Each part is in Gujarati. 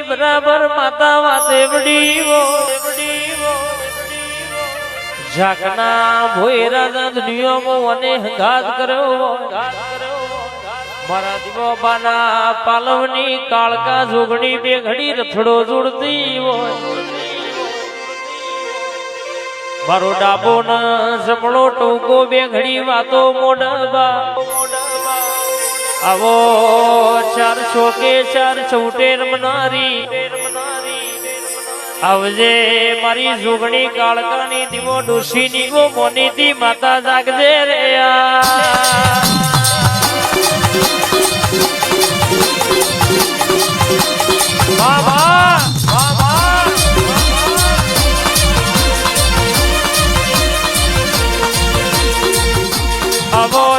બરાબર માતા વાદેવડી ઝાકના ભોય રાજા દુનિયામાં અને હંગાત કર્યો મારા દીવાબાના પાલવની કાળકા જોગણી બે ઘડી રથડો જોડતી હોય મારો ડાબો ન જમણો ટૂંકો બે ઘડી વાતો મોડબા આવો ચાર ચોકે ચાર ચૌટેર મનારી આવજે મારી જોગણી કાળકાની દીવો ડોશીની ગો મોનીતી માતા જાગજે રે બાબા આવો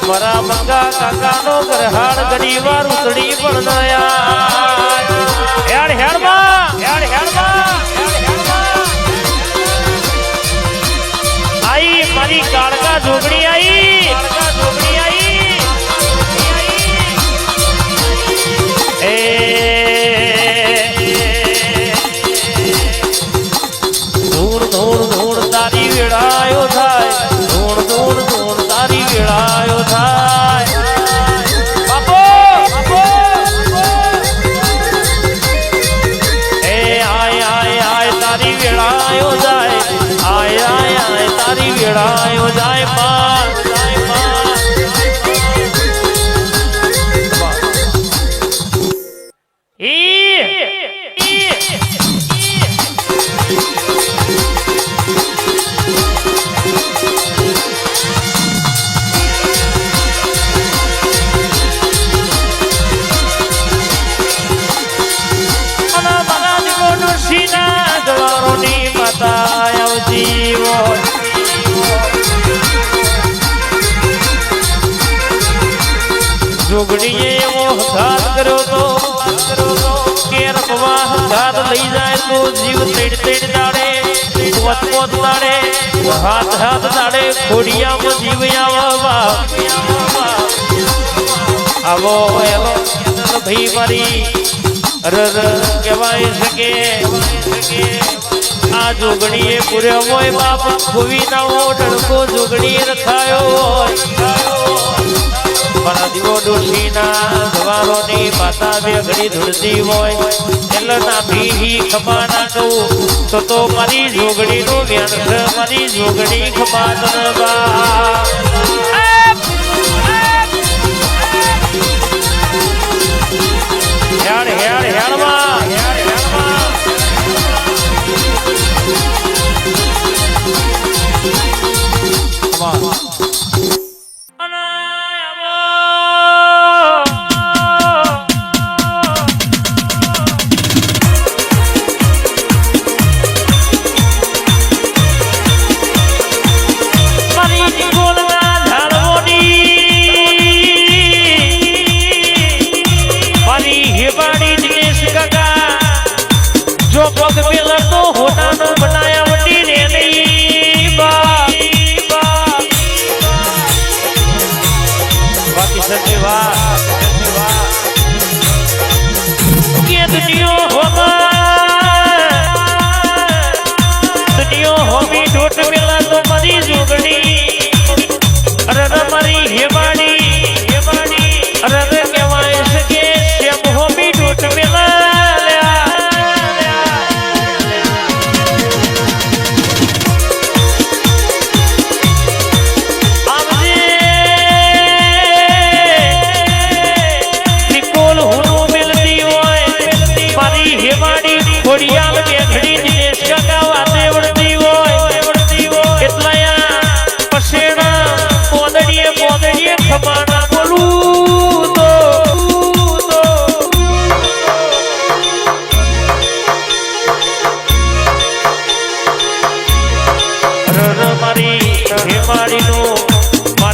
મારા મંગા કાકાનો ઘરહાડ ઘણી વાર ઉતડી પણ હેડ આઈ મારી કાળકા જોગણી આઈ એ ધૂળ ધૂળ ધૂળ તારી વેળાયો થાય ધૂળ ધૂળ ધૂળ તારી વેળાયો થાય બાપો એ આય તારી વેળાયો જાય આય તારી વેળાયો જાય માં જોગણીએ એવો ઘાત કર્યો તો કે રખવા ઘાત લઈ જાય તો જીવ તેડ દાડે પોત દાડે હાથ દાડે ખોડિયામાં જીવ આવો એવો ભાઈ મારી કહેવાય શકે આ જોગણીએ પૂર્યો હોય બાપ ખોવી નાવો ડળકો જોગણી રખાયો હોય મારા દીવો ડોશીના જવારોની માતા બે ઘડી ધૂળતી હોય એલના ભી ખમા ના કહું તો મારી જોગણીનું વ્યાન મારી જોગણી ખમા તનબા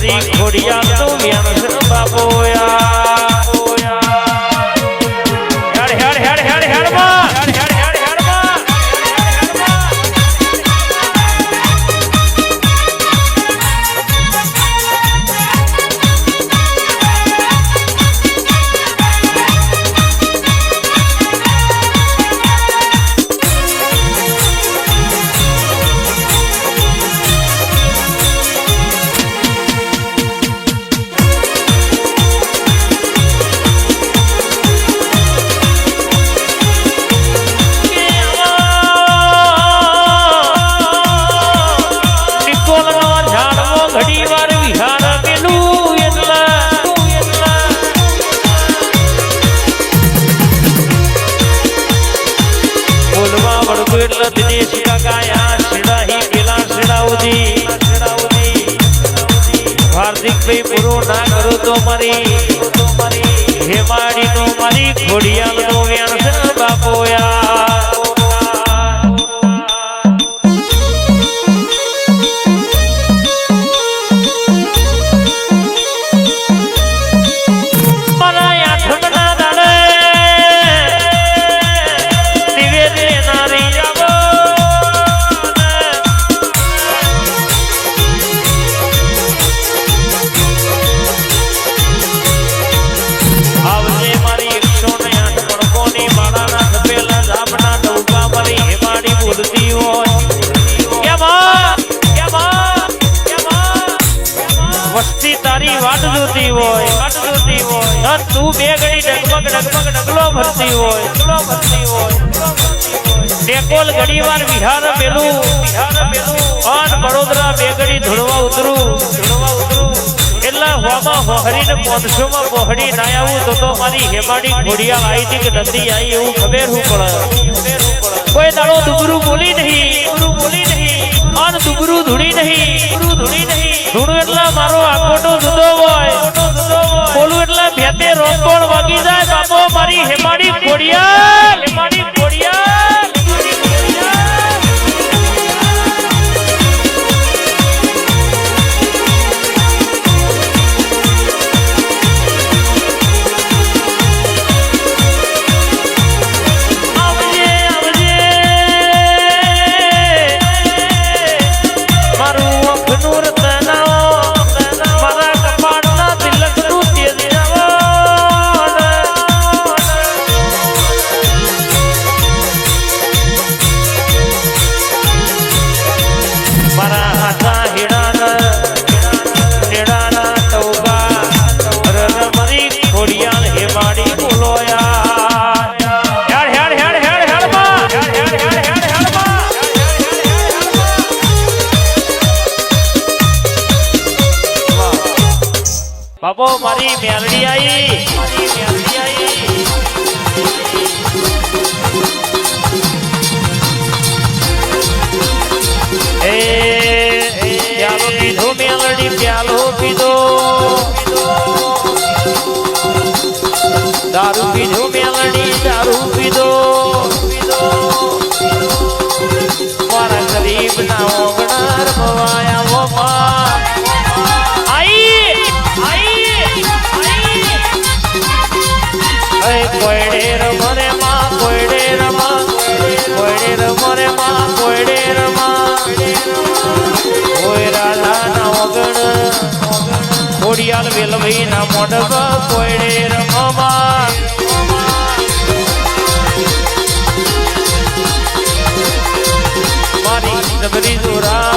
મારી ખોડિયાલ નું વ્યાણ બાપો હાર્દિક ભાઈ પૂરો ના કરો તો મારી હેમાડી નો મારી ખોડિયાલ નો વ્યાણ બાપો વસ્તી તારી વાટ જોતી હોય તું બે ઘડી ડગમગ ડગલો ભરતી હોય ડેકોલ ઘડી વાર વિહાર પેલું અન વડોદરા બે ઘડી ધોળવા ઉતરું એટલે હોમાં હોહરીને 500 માં બોહડી ના આવું તો મારી હેમાડી ખોડિયાલ આવી હતી કે નથી આવી એવું ખબર હું પડે કોઈ દાડો દુબરું બોલી નહીં અન દુબરું ધૂણી નહીં ધૂણું એટલે મારો આકોટો જુદો હોય બોલું એટલે ભેતે રોપણ વાગી જાય બાપો મારી હેમાડી ખોડિયાલ બાપો મારી મેલડી આવી પ્યાલો પીધો મેલડી પ્યાલો પીધો દારૂ પીધો મેલડી દારૂ પીધો મારા ગરીબ ના ઓગણા રમવાયા કોયડે રમરે માં કોયડે રમા કોયડે રમરે માં કોયડે રમા કોઈ રાધા ના ઓગણ ખોડિયાલ વેલભાઈ ના મોઢબ કોયડે રમવા મારી જબરી જોરા